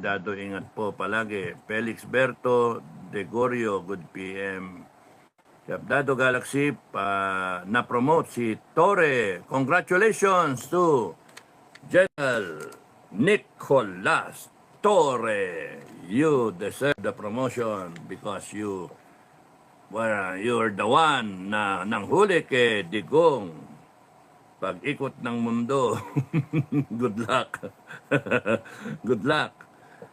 Cuidado, ingat po palagi. Felix Berto Degorio, good PM. Dado Galaxy, na-promote si Torre. Congratulations to General Nicolas Torre. You deserve the promotion because you're the one na nanghuli kay Digong. Pag-ikot ng mundo. Good luck. Good luck.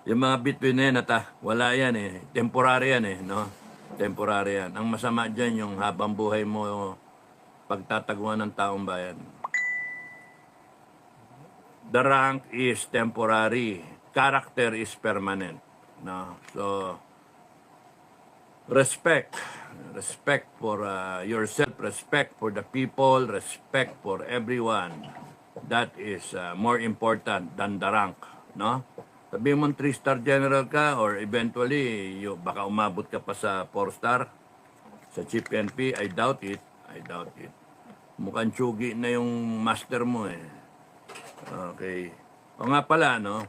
Yung mga between na yan, wala yan eh. Temporary yan eh, no? Temporary yan. Ang masama dyan, yung habang buhay mo, pagtataguan ng taong bayan. The rank is temporary. Character is permanent. No? So, respect. Respect for yourself, respect for the people, respect for everyone. That is more important than the rank, no? Sabi mo 3-star general ka or eventually baka umabot ka pa sa 4-star sa Chief NP. I doubt it. I doubt it. Mukhang tsugi na yung master mo eh. Okay. O nga pala, no?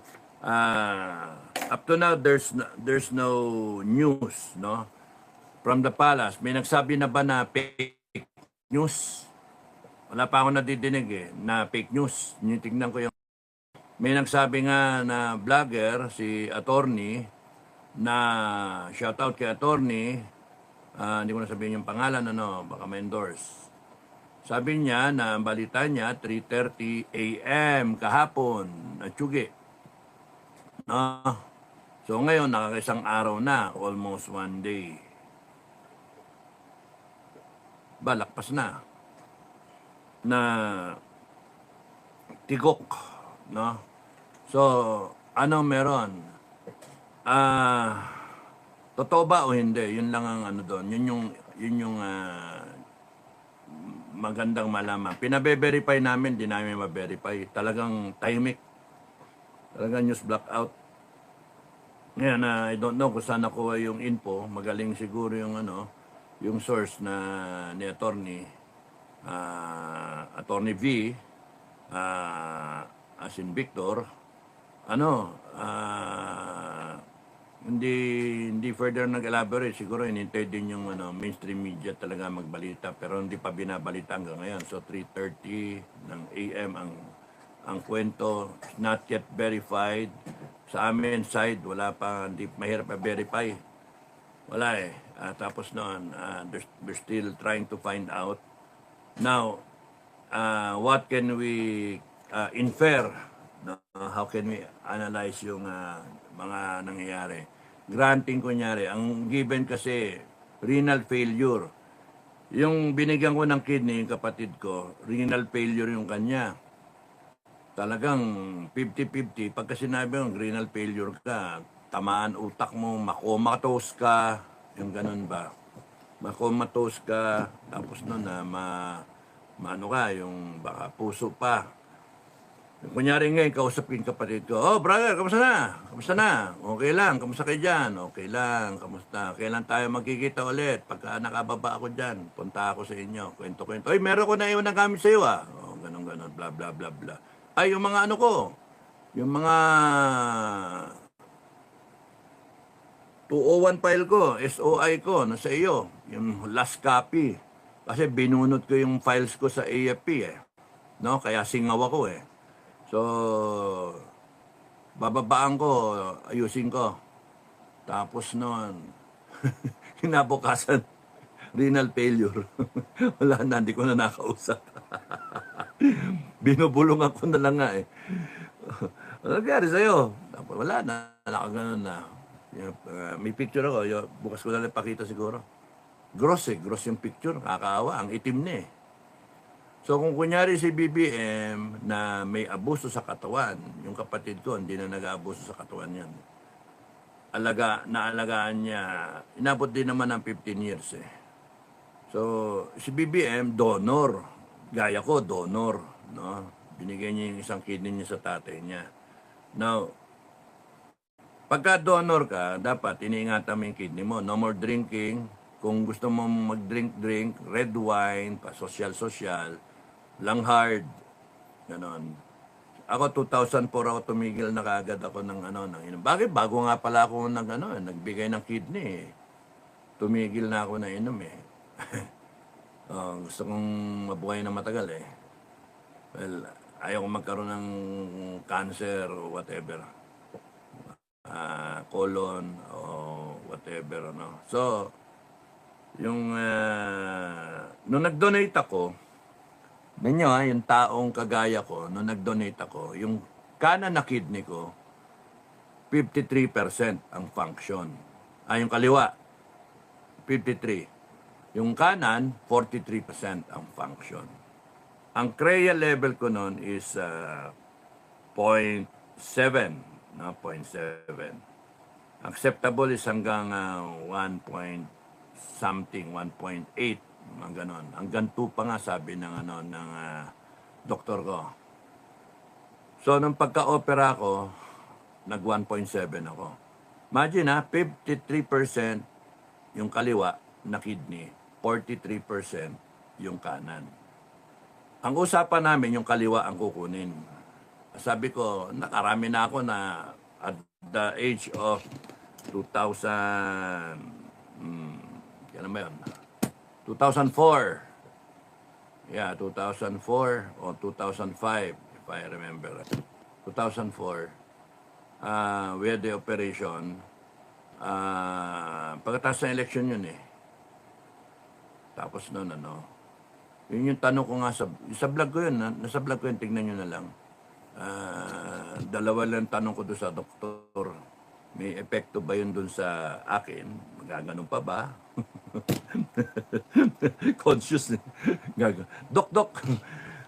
Up to now, there's no news, no? From the palace, may nagsabi na ba na fake news? Wala pa ako nadidinig eh, na fake news. Tingnan ko yung... May nagsabi nga na vlogger, si attorney, na shoutout kay attorney, hindi ko na sabihin yung pangalan, baka ma-endorse. Sabi niya na balita niya, 3:30 a.m. kahapon, na tsugi. No? So ngayon, nakakaisang araw na, almost 1 day. Balakpas na tigok, no? So ano meron, totoo ba o hindi? Yun lang ang ano doon, yun yung magandang malaman. Pinabe-verify namin, di namin ma-verify. Talagang tahimik, talagang news blackout. Ngayon, I don't know kung saan nakuha yung info. Magaling siguro yung yung source na ni attorney Attorney V as in Victor, hindi further nag-elaborate. Siguro inintay din yung mainstream media talaga magbalita, pero hindi pa binabalita hanggang ngayon. So 3:30 ng AM ang kwento, not yet verified. Sa amin side, wala pa, hindi mahirap ma-verify. Wala eh. Tapos noon, we're still trying to find out. Now, what can we infer? No? How can we analyze yung mga nangyayari? Granting kunyari, ang given kasi, renal failure. Yung binigyan ko ng kidney, yung kapatid ko, renal failure yung kanya. Talagang 50-50. Pagka sinabi yung renal failure ka, tamaan utak mo, makomatose ka, yung ganun ba? Makomatose ka, tapos nun na maano ka, yung baka puso pa. Kunyari ngayon, kausapin kapatid ko, oh brother, kamusta na? Kamusta na? Okay lang, kamusta kayo dyan? Okay lang, kamusta? Kailan tayo magkikita ulit? Pagka nakababa ako dyan, punta ako sa inyo, kwento-kwento. Ay, meron ko na iwan na gamit sa iyo ah. Oh, ganun-ganun, bla bla bla bla. Ay, yung mga ano ko, yung mga 201 file ko, SOI ko, nasa iyo, yung last copy. Kasi binunot ko yung files ko sa AFP eh. No? Kaya singaw ako eh. So, bababaan ko, ayusin ko. Tapos noon, kinabukasan, renal failure. Wala na, hindi ko na nakausap. Binubulungan ko na lang nga eh. Ano nangyari sa'yo? Tapos wala na, nakaganon na. May picture ako, bukas ko na lang pakita siguro. Gross yung picture, kakaawa, ang itim na eh. So kung kunyari si BBM na may abuso sa katawan, yung kapatid ko hindi na nag-aabuso sa katawan yan. Naalagaan niya, inabot din naman ng 15 years eh. So si BBM, donor. Gaya ko, donor. No? Binigay niya yung isang kidney niya sa tatay niya. Now, pagka donor ka, dapat iniingatan mo yung kidney mo. No more drinking. Kung gusto mo mag-drink, red wine, pa-social, lang hard. Ganon. ako 2004 ako tumigil na kaagad ako ng ano ng inom. Bakit bago nga pala ako nagbigay ng kidney. Tumigil na ako na inom eh. Gusto kong mabuhay na matagal eh. Well, ayaw ko magkaroon ng cancer o whatever. Colon o whatever ano. So, yung nung nag-donate ako, ninyo yung taong kagaya ko, nung nag-donate ako, yung kanan na kidney ko, 53% ang function. Yung kaliwa, 53. Yung kanan, 43% ang function. Ang CREA level ko noon is 0.7, no? 0.7. Acceptable is hanggang 1 point something, 1.8, mga ganon. Hanggang 2 pa nga sabi ng doktor ko. So, nung pagka-opera ko, nag 1.7 ako. Imagine 53% yung kaliwa na kidney, 43% yung kanan. Ang usapan namin, yung kaliwa ang kukunin. Sabi ko, nakarami na ako na at the age of 2000, kailan ba yun? 2004. Yeah, 2004 o 2005, if I remember. 2004, we had the operation. Pagkatapos ng election yun eh. Tapos noon yun yung tanong ko nga sa vlog ko yun, nasa vlog ko yun, tignan nyo na lang. Dalawa lang tanong ko doon sa doktor. May epekto ba yun doon sa akin? Magaganon pa ba? Conscious. Dok,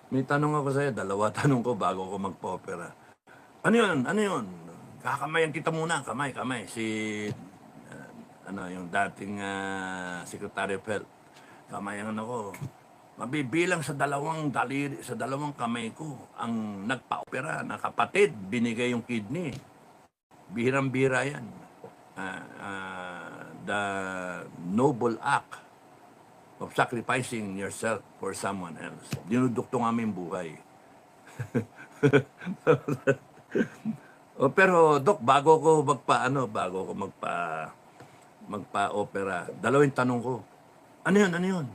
may tanong ako sa'yo. Dalawa tanong ko bago ko magpa-opera. Ano yun? Kakamayan kita muna. Kamay. Si, yung dating Secretary of Health. Kamayan ako. Mabibilang sa dalawang daliri, sa dalawang kamay ko, ang nagpa-opera na kapatid, binigay yung kidney. Bihirang-bihira yan. The noble act of sacrificing yourself for someone else. Dinuduktong aming buhay. Pero, Dok, bago ko magpa-opera, dalawang tanong ko, ano yun?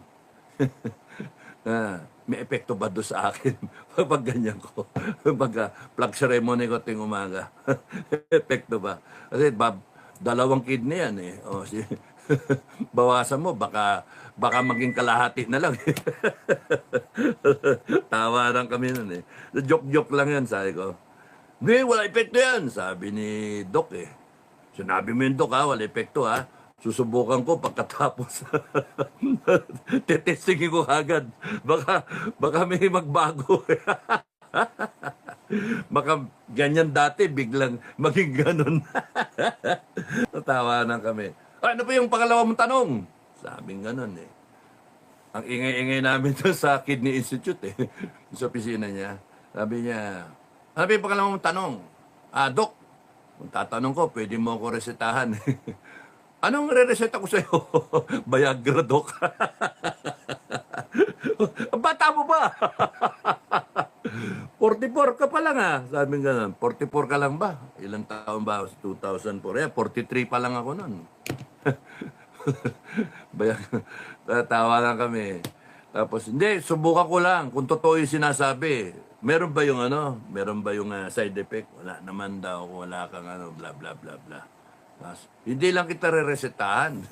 May epekto ba doon sa akin pag ganyan ko? Pag plug ceremony ko ting umaga. Epekto ba? Kasi dalawang kidney yan eh. Bawasan mo, baka maging kalahati na lang. Tawa lang kami nun eh. Joke lang yan, sabi ko. Hindi, wala epekto yan, sabi ni Doc eh. Sinabi mo yung Doc wala epekto Susubukan ko pagkatapos. Tetestingin ko agad. Baka may magbago. Baka ganyan dati, biglang maging ganun. Natawanan kami. Ano pa yung pangalawa mong tanong? Sabing ganun eh. Ang ingay-ingay namin doon sa Kidney Institute eh. Sa opisina niya. Sabi niya, ano pa yung pangalawa mong tanong? Dok, kung tatanong ko, pwede mo ako resetahan. Anong re-reseta ko sa'yo? Viagra, Dok. Bata mo ba? 44 ka pa lang Sabi nga, 44 ka lang ba? Ilang taon ba? 2004. 43 pa lang ako nun. Tawa lang kami. Tapos, hindi, subukan ko lang kung totoo yung sinasabi. Meron ba yung side effect? Wala naman daw, wala kang bla bla bla bla. Hindi lang kita re-resetahan.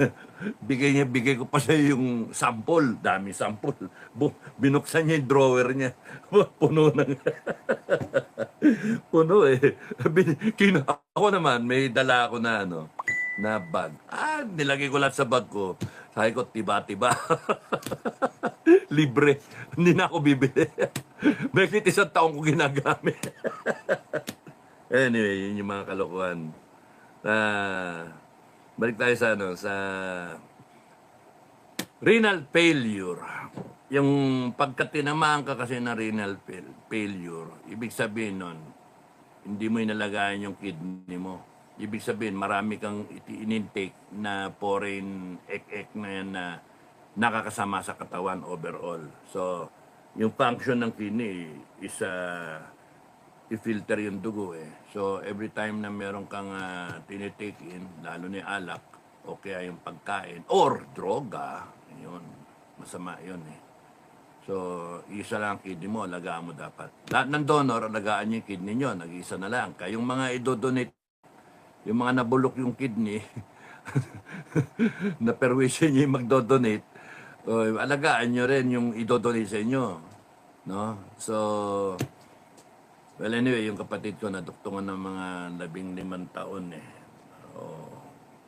Bigay ko pa sa yung sample. Dami sample. Binuksan niya yung drawer niya. Puno ng... Puno eh. Ako naman, may dala ako na na bag. Nilagay ko lahat sa bag ko. Sabi ko, tiba-tiba. Libre. Hindi na ako bibili. May 1 taong ko ginagamit. Anyway, yun yung mga kalokohan. Balik tayo sa renal failure. Yung pagkatinamaan ka kasi na renal failure, ibig sabihin nun, hindi mo inalagayan yung kidney mo. Ibig sabihin, marami kang in-intake na foreign ek na yan na nakakasama sa katawan overall. So, yung function ng kidney is i-filter yung dugo eh. So, every time na meron kang tinitake in, lalo ni alak, o kaya yung pagkain, or droga, yun, masama yun eh. So, isa lang ang kidney mo, alagaan mo dapat. Lahat ng donor, alagaan niyo yung kidney nyo, nag-isa na lang. Kayong mga idodonate, yung mga nabulok yung kidney, na perwisyon nyo yung magdodonate, alagaan nyo rin yung idodonate sa inyo. No? So, well anyway, yung kapatid ko naduktungan ng mga 15 taon eh.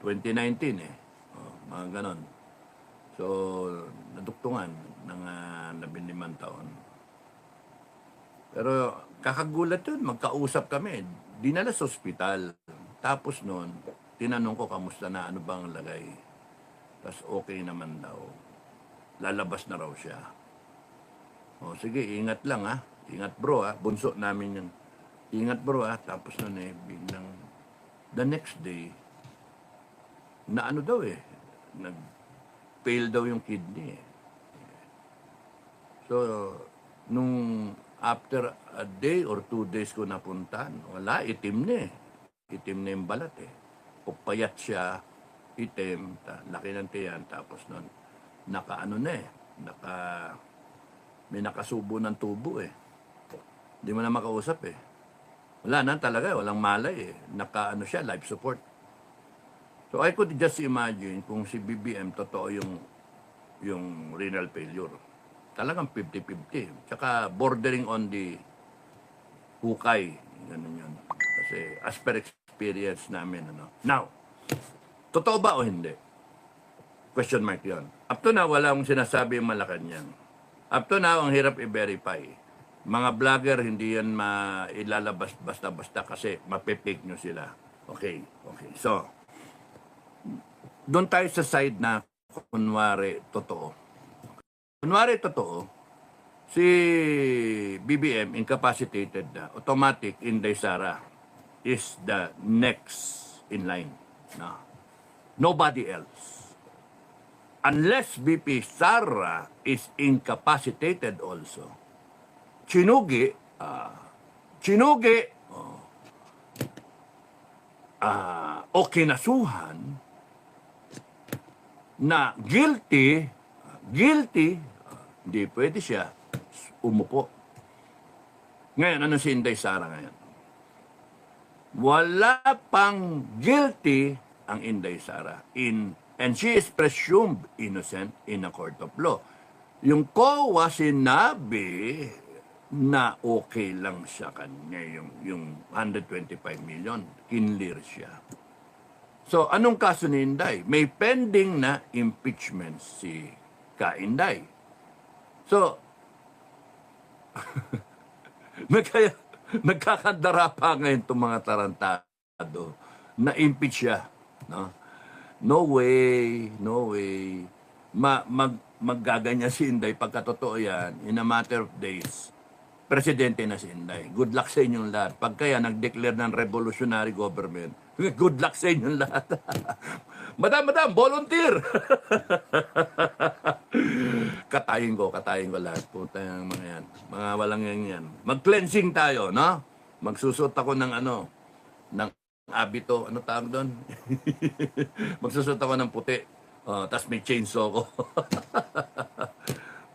2019 eh. Mga ganon. So, naduktungan ng 15 taon. Pero kakagulat yun, magkausap kami. Dinala sa ospital. Tapos noon, tinanong ko kamusta na, ano bang lagay. Tapos okay naman daw. Lalabas na raw siya. O sige, ingat lang ha. Ingat bro ha. Bunso namin yun. Ingat bro ha. Tapos noon eh, biglang the next day, na ano daw eh, nag-fail daw yung kidney eh. So, nung after a day or 2 days ko napuntahan, wala, itim na eh. Itim na yung balat eh. Pupayat siya, itim, laki ng tiyan, tapos nun, naka-ano na eh, may nakasubo ng tubo eh. Hindi mo na makausap eh. Wala na talaga, walang malay eh. Naka-ano siya, life support. So I could just imagine kung si BBM totoo yung renal failure. Talagang 50-50. Tsaka bordering on the hukay. Ganun yun. Kasi as per experience namin. Ano. Now, totoo ba o hindi? Question mark yun. Up to now, wala akong sinasabi yung Malacanang. Up to now, ang hirap i-verify. Mga vlogger, hindi yan ilalabas basta-basta kasi mapipake nyo sila. Okay. So, doon tayo sa side na kunwari totoo. Kunwari totoo, si BBM incapacitated na, automatic Inday Sara is the next in line. No. Nobody else. Unless BP Sara is incapacitated also. Chinugi, o kinasuhan na guilty, hindi pwede siya umupo. Ngayon, ano si Inday Sara ngayon? Wala pang guilty ang Inday Sara. And she is presumed innocent in a court of law. Yung COA sinabi na okay lang siya kanya, yung 125 million, kinlear siya. So, anong kaso ni Inday? May pending na impeachment si Ka-Inday. So, nagkakadara pa ngayon itong mga tarantado na impeach siya. No way. Maggaganyan si Inday pagkatotoo yan, in a matter of days, presidente na si Inday. Good luck sa inyong lahat. Pag kaya nag-declare ng revolutionary government, good luck sa inyong lahat. Madam, volunteer! Katayin ko lahat. Puta yung mga yan. Mga walang yan. Mag-cleansing tayo, no? Magsusot ako ng ng abito. Ano tawag doon? Magsusot ako ng puti. Tapos may chainsaw ko.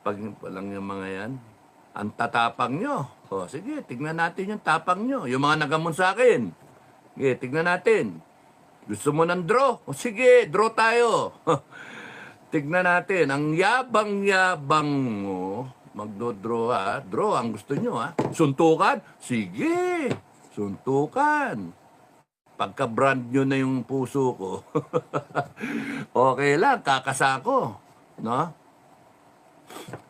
Pag walang yung mga yan, ang tatapang nyo. Sige, tignan natin yung tapang nyo. Yung mga nagamon sa akin. Sige, tignan natin. Gusto mo ng draw? Sige, draw tayo. Tignan natin. Ang yabang-yabang mo, magdodraw ha. Draw ang gusto nyo ha. Suntukan? Sige, suntukan. Pagka-brand nyo na yung puso ko, okay lang, kakasako. No?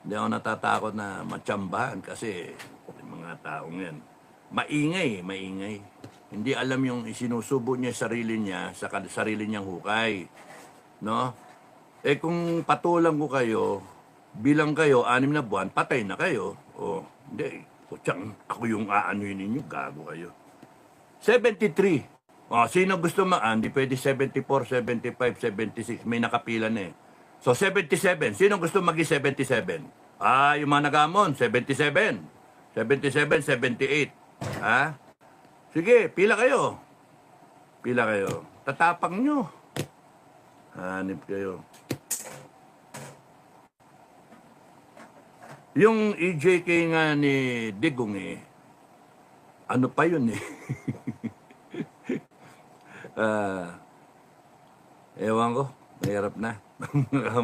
Hindi ako natatakot na matsambahan kasi yung mga taong yan, maingay. Hindi alam yung isinusubo niya sarili niya sa sarili niyang hukay. No? Kung patulang ko kayo, bilang kayo, 6 na buwan, patay na kayo. Hindi. Kutsang, ako yung aanuin ninyo, gago kayo. 73. Sino gusto hindi pwede 74, 75, 76. May nakapila na eh. So, 77. Sino gusto maging 77? Yung mga nagamon, 77. 77, 78. Ha? Sige, pila kayo. Pila kayo. Tatapang nyo. Hanip kayo. Yung EJK nga ni Digong ano pa yun ewan ko, mahirap na.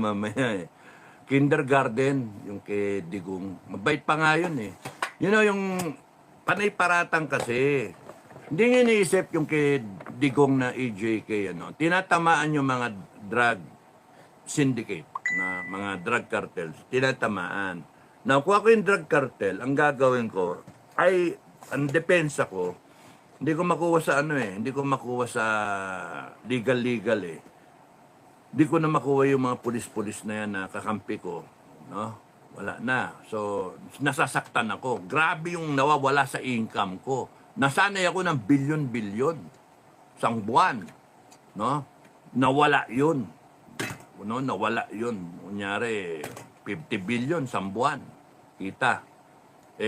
Mamaya kindergarten, yung kay Digong. Mabait pa nga yun You know, yung panay paratang kasi, hindi nga iniisip yung kay Digong na EJK, tinatamaan yung mga drug syndicate, na mga drug cartels, tinatamaan. Now, kung ako yung drug cartel, ang gagawin ko, ay, ang depensa ko, hindi ko makuha sa hindi ko makuha sa legal Hindi ko na makuha yung mga pulis-pulis na yan na kakampi ko, no? Wala na. So, nasasaktan ako. Grabe yung nawawala sa income ko. Nasanay ako ng bilyon-bilyon. Isang buwan, no? Nawala yun. No, nawala yun. Kunyari, 50 billion, isang buwan. Kita.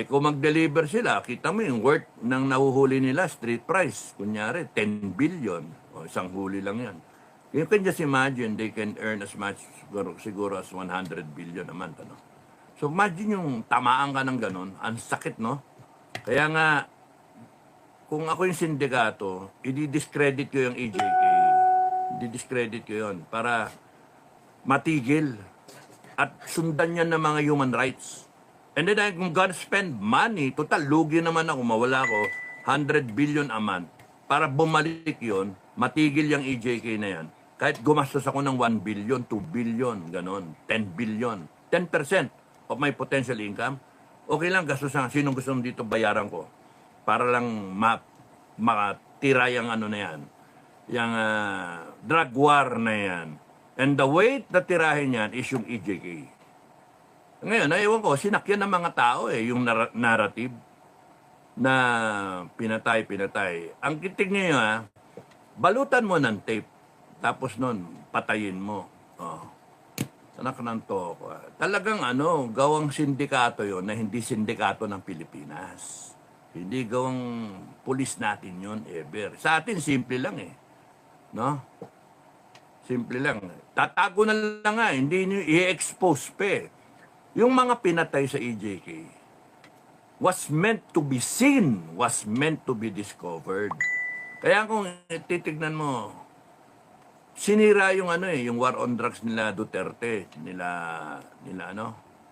Kung mag-deliver sila, kita mo yung worth ng nahuhuli nila, street price. Kunyari, 10 billion. O, isang huli lang yan. You can just imagine they can earn as much, siguro as 100 billion a month. So imagine yung tamaan ka ng ganun, ang sakit, no? Kaya nga, kung ako yung sindikato, i-discredit ko yung EJK. I-discredit ko yun para matigil at sundan niya ng mga human rights. And then I'm gonna spend money, total, lugi naman ako, mawala ako, 100 billion a month. Para bumalik yon, matigil yung EJK na yan. Kahit gumastos ako ng 1 billion, 2 billion, ganon, 10 billion, 10% of my potential income, okay lang, gastos na, sinong gusto dito bayaran ko? Para lang makatira yung na yan, yung drug war na yan. And the way na tirahin yan is yung EJK. Ngayon, ewan ko, sinakyan ng mga tao yung narrative na pinatay. Ang kitig niya balutan mo ng tape, tapos nun, patayin mo. Anak ng toko. Talagang gawang sindikato yon na hindi sindikato ng Pilipinas. Hindi gawang pulis natin yon ever. Sa atin, simple lang No? Simple lang. Tatago na lang hindi nyo i-expose pa Yung mga pinatay sa EJK was meant to be seen, was meant to be discovered. Kaya kung titignan mo, sinira yung yung war on drugs nila Duterte, nila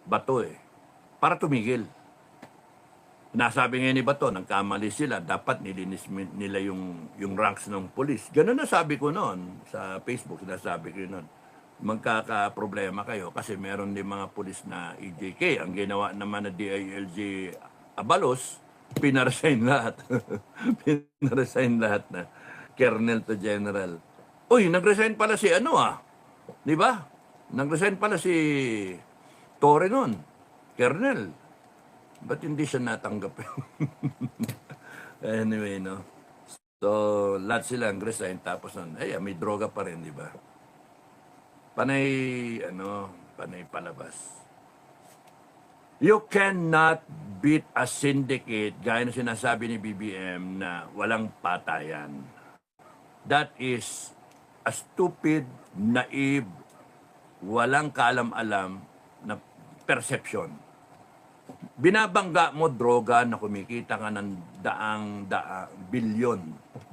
Bato para tumigil. Nasabi nga ni Bato, nagkamali sila, dapat nilinis nila yung ranks ng police. Ganun na sabi ko noon sa Facebook, sinasabi ko noon. Magkaka-problema kayo kasi meron din mga pulis na EJK. Ang ginawa naman na DILG Abalos, pinaresign lahat. Pinaresign lahat na colonel to general. Uy, nag-resign pala si Di ba? Nag-resign pala si Torre nun. Colonel. Ba't hindi siya natanggap? Anyway, no? So, lahat sila nag-resign. Tapos nun, may droga pa rin, di ba? Panay palabas. You cannot beat a syndicate, gaya na sinasabi ni BBM, na walang patayan. That is a stupid, naive, walang kaalam-alam na perception. Binabangga mo droga na kumikita ka ng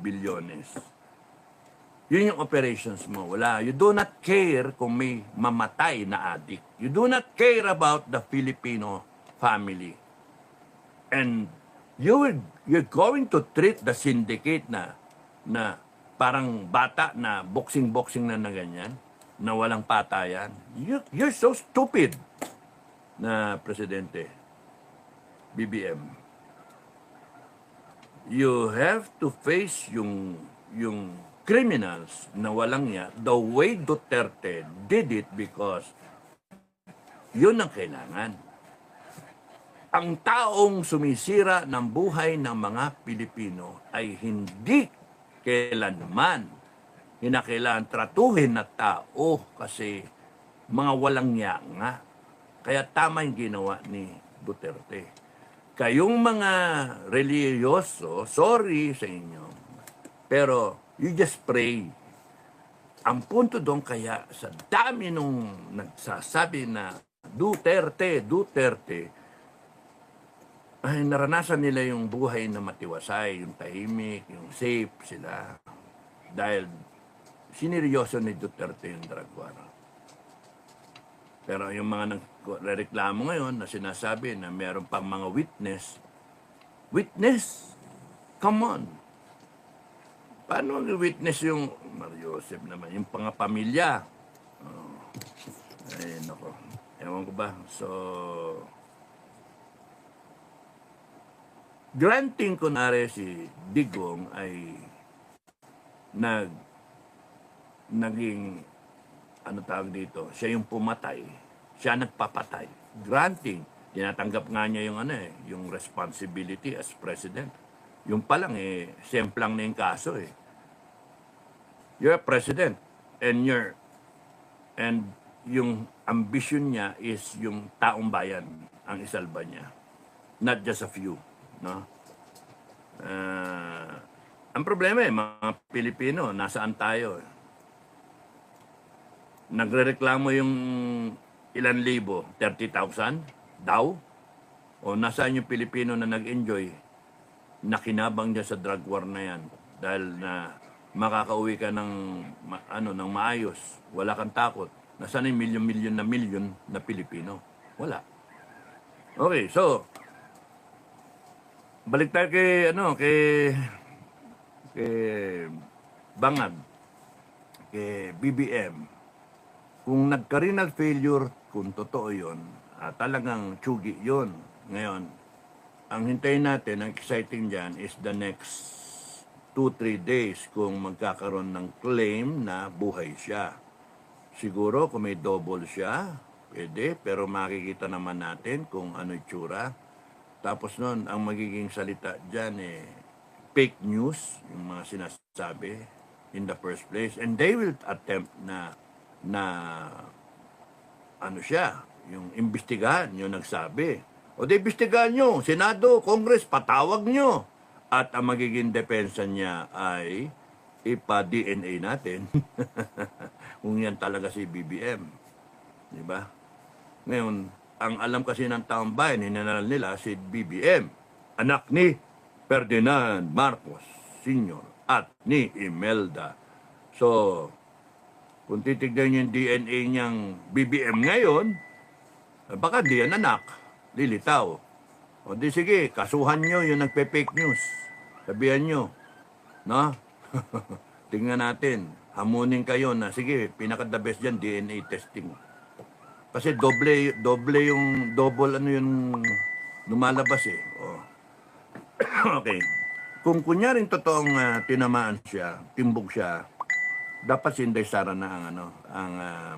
bilyones. Yun yung operations mo. Wala. You do not care kung may mamatay na addict. You do not care about the Filipino family. And you're going to treat the syndicate na parang bata na boxing na ganyan, na walang patayan. You're so stupid na Presidente BBM. You have to face yung criminals na walang niya the way Duterte did it because yun ang kailangan. Ang taong sumisira ng buhay ng mga Pilipino ay hindi kailanman hinakailangan tratuhin na tao kasi mga walang niya nga. Kaya tama yung ginawa ni Duterte. kayong mga reliyoso, sorry sa inyo, pero you just pray. Ang punto doon kaya sa dami nung nagsasabi na Duterte, Duterte, ay naranasan nila yung buhay na matiwasay, yung tahimik, yung safe sila. Dahil sineryoso ni Duterte yung drug war. Pero yung mga nagreklamo ngayon na sinasabi na meron pang mga witness, come on. Paano mag-witness yung Mario Joseph naman, yung pangapamilya? Oh, ay, nako. Ewan ko ba? So, granting ko na rin si Digong ay naging, ano tawag dito, siya yung pumatay, siya nagpapatay. Granting, tinatanggap nga niya yung yung responsibility as president. Yung pa lang semplang na yung kaso You're a president and yung ambition niya is yung taong bayan ang isalba niya. Not just a few, no? Ang problema mga Pilipino, nasaan tayo? Nagrereklamo yung ilan libo, 30,000 daw? O nasaan yung Pilipino na nag-enjoy, nakinabang niya sa drug war na yan dahil na makakauwi ka ng maayos, wala kang takot. Nasaan yung milyon na Pilipino? Wala. Okay, so balik tayo kay Bangag, kay BBM. Kung nagka-renal failure, kung totoo yun, talagang tsugi yun. Ngayon, ang hintayin natin, ang exciting dyan is the next 2-3 days kung magkakaroon ng claim na buhay siya. Siguro kung may double siya, pwede, pero makikita naman natin kung ano itsura. Tapos nun, ang magiging salita dyan fake news, yung mga sinasabi in the first place. And they will attempt na siya, yung imbestigahan, yung nagsabi. O di imbestigahan nyo, Senado, Congress, patawag nyo. At ang magiging depensa niya ay ipa-DNA natin. Kung yan talaga si BBM. Di ba? Ngayon, ang alam kasi ng taong bayan, hinanal nila si BBM. Anak ni Ferdinand Marcos Sr. at ni Imelda. So, kung titignan yung DNA niyang BBM ngayon, baka di yan anak, lilitaw. O di sige, kasuhan nyo yung nagpe-fake news. Sabihan nyo, no? Tingnan natin, hamunin kayo na, sige, pinaka-the best dyan, DNA testing. Kasi double yung lumalabas Oh. Okay. Kung kunyaring totoong tinamaan siya, timbog siya, dapat si Inday Sara na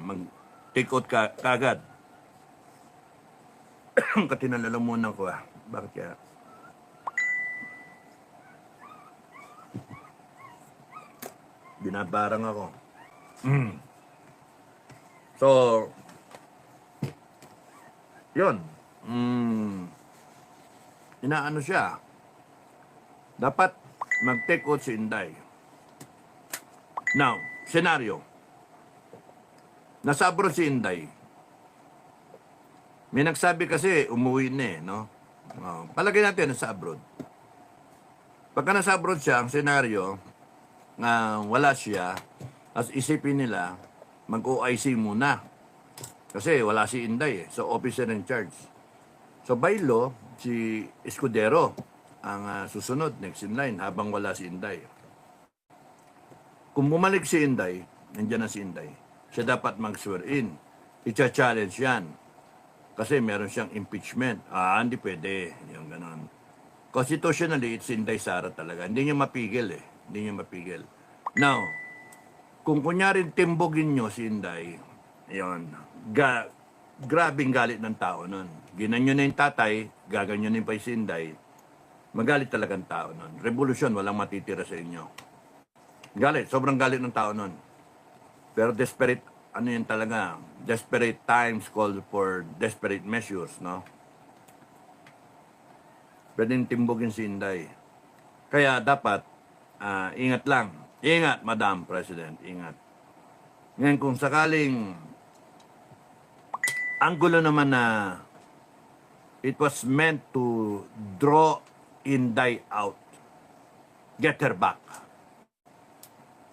mag-take out kagad. Katinalalamunan ko Bakit kaya? Binabarang ako. So, yun. Inaano siya. Dapat mag-take out si Inday. Now, senaryo. Nasa abroad si Inday. May nagsabi kasi umuwi na no? Palagay natin nasa abroad. Pagka nasa abroad siya, ang senaryo, wala siya, as isipin nila, mag-OIC muna. Kasi wala si Inday So, officer in charge. So, by law, si Escudero ang susunod, next in line, habang wala si Inday. Kung bumalik si Inday, nandiyan na si Inday, siya dapat mag-swear in. Icha-challenge yan. Kasi meron siyang impeachment. Hindi pwede. Yung ganon. Constitutionally, it's Inday Sara talaga. Hindi niya mapigil Hindi niya mapigil. Now, kung kunyarin timbogin nyo si Inday, yun, grabing galit ng tao nun. Ginanyo na yung tatay, gaganyonin pa si Inday, magalit talagang tao nun. Revolusyon, walang matitira sa inyo. Galit, sobrang galit ng tao nun. Pero desperate, yun talaga, desperate times call for desperate measures, no? pwedeng timbugin si Inday. Kaya dapat, ingat lang. Ingat, Madam President, ingat. Ngayon, kung sakaling, ang gulo naman na it was meant to draw Inday out. Get her back.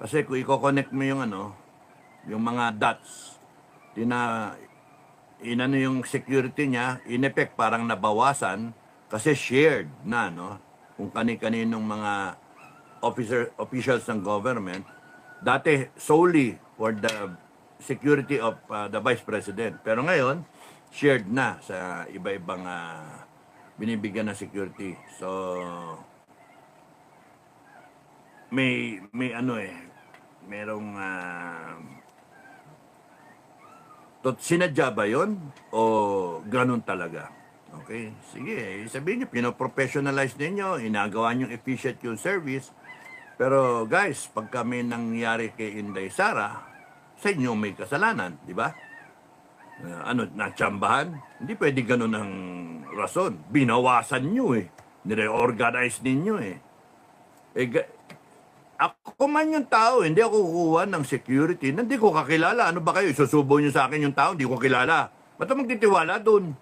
Kasi kung i-connect mo yung yung mga dots, inano yung security niya, in effect parang nabawasan kasi shared na, no? Kung kani-kaninong mga officials ng government, dati solely for the security of the Vice President. Pero ngayon, shared na sa iba-ibang binibigyan ng security. So, may merong sinadya ba yun? O ganun talaga? Okay? Sige, sabihin nyo, pinoprofessionalize ninyo, inagawa nyo efficient yung service. Pero guys, pag kami nangyari kay Inday Sara, sa inyo may kasalanan, di ba? Natsambahan? Hindi pwede ganun ang rason. Binawasan nyo nire-organize ninyo ako man yung tao, hindi ako kukuha ng security. Hindi ko kakilala. Ano ba kayo? Isusubo nyo sa akin yung tao, hindi ko kilala. Ba't magtitiwala dun?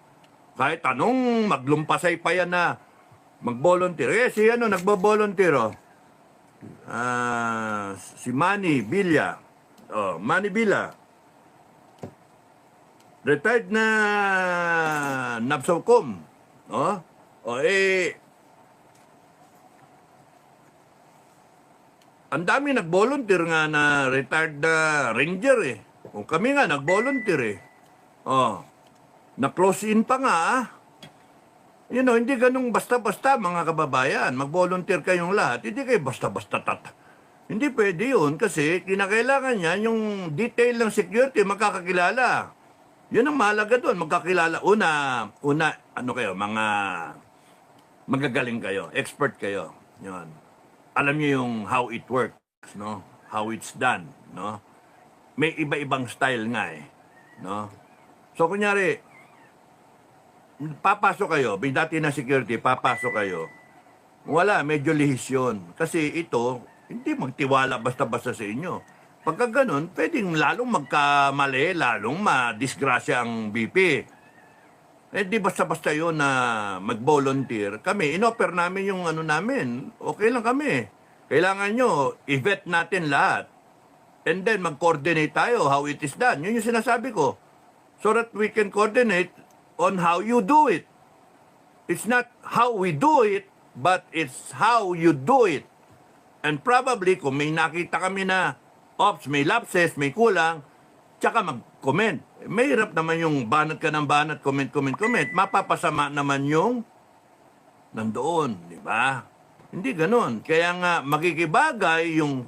Kahit anong maglumpasay pa yan na mag-volunteer. Si nagbo-volunteer, si Manny Villa. Manny Villa. Retired na Nabsocom. Ang dami nag-volunteer nga na retired na ranger Kung kami nga nag-volunteer na-close in pa nga hindi ganun basta-basta mga kababayan. Mag-volunteer kayong lahat. Hindi kayo basta-basta Hindi pwede yun kasi kinakailangan niya yung detail ng security magkakakilala. Yun ang mahalaga doon. Magkakilala. Una, kayo, mga magagaling kayo. Expert kayo. Yun. Alam niyo yung how it works, no? How it's done, no? May iba-ibang style nga no? So, kunyari, papasok kayo, may dati na security, papasok kayo, wala, medyo lihis yun. Kasi ito, hindi magtiwala basta-basta sa inyo. Pagka ganun, pwedeng lalong magkamali, lalong madisgrasya ang BP. Di basta-basta yun na mag-volunteer. Kami, inoffer namin yung namin. Okay lang kami. Kailangan nyo, i-vet natin lahat. And then, mag-coordinate tayo how it is done. Yun yung sinasabi ko. So that we can coordinate on how you do it. It's not how we do it, but it's how you do it. And probably, kung may nakita kami na, may lapses, may kulang, tsaka mag-comment. Mahirap naman yung banat ka ng banat, comment. Mapapasama naman yung nandoon, di ba? Hindi ganon. Kaya nga, makikibagay yung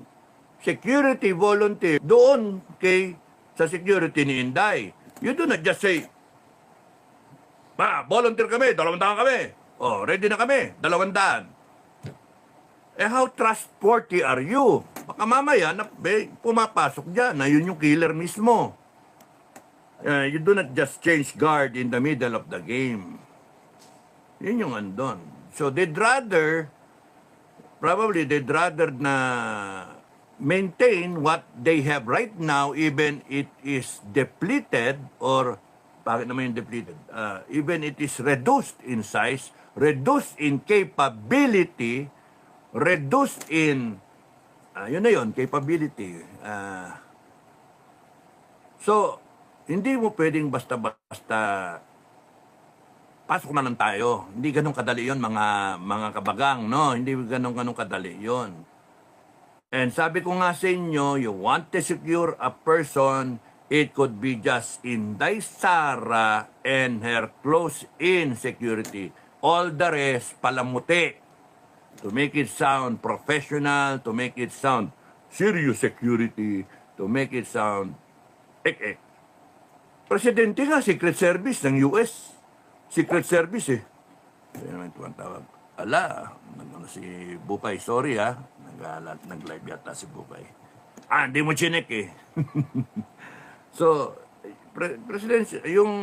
security volunteer doon sa security ni Inday. You do not just say, volunteer kami, 200 kami. Ready na kami, 200. How trustworthy are you? Baka mamaya, pumapasok dyan na yun yung killer mismo. You do not just change guard in the middle of the game. Yun yung andon. So probably they'd rather na maintain what they have right now, even it is depleted, or, bakit naman yung depleted? Even it is reduced in size, reduced in capability, reduced in, yun na yun, capability. So, hindi mo pwedeng basta-basta pasok na lang tayo. Hindi ganun kadali yon mga kabagang, no? Hindi ganun kadali yon. And sabi ko nga sa inyo, you want to secure a person, it could be just Inday Sara and her close-in security. All the rest, palamuti. To make it sound professional, to make it sound serious security, to make it sound ek-ek. Presidente nga, Secret Service ng US. Secret Service Kaya naman ito ang tawag. Si Bukay, sorry nag-live yata si Bukay. Hindi mo chinek So, yung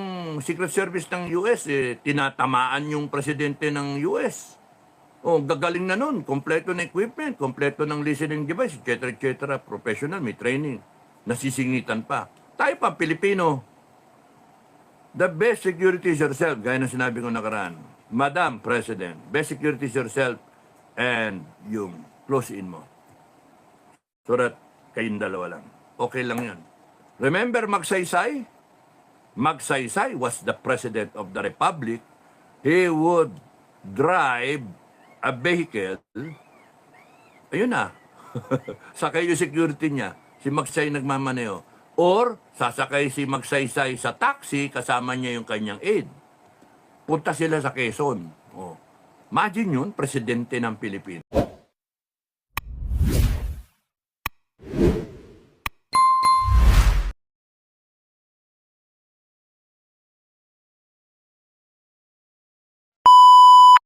Secret Service ng US, tinatamaan yung presidente ng US. Oh, gagaling na nun. Kompleto na equipment, kompleto ng listening device, etc. Professional, may training. Nasisingitan pa. Tayo pa, Pilipino, the best security is yourself, gaya ng sinabi ko nakaraan. Madam President, best security is yourself and yung close in mo. So that kayong dalawa lang. Okay lang yan. Remember Magsaysay? Magsaysay was the President of the Republic. He would drive a vehicle. Ayun na. Sakay yung security niya. Si Magsay nagmamaneo. Or sasakay si Magsaysay sa taxi, kasama niya yung kanyang aide. Punta sila sa Quezon. Oh. Imagine yun, presidente ng Pilipinas.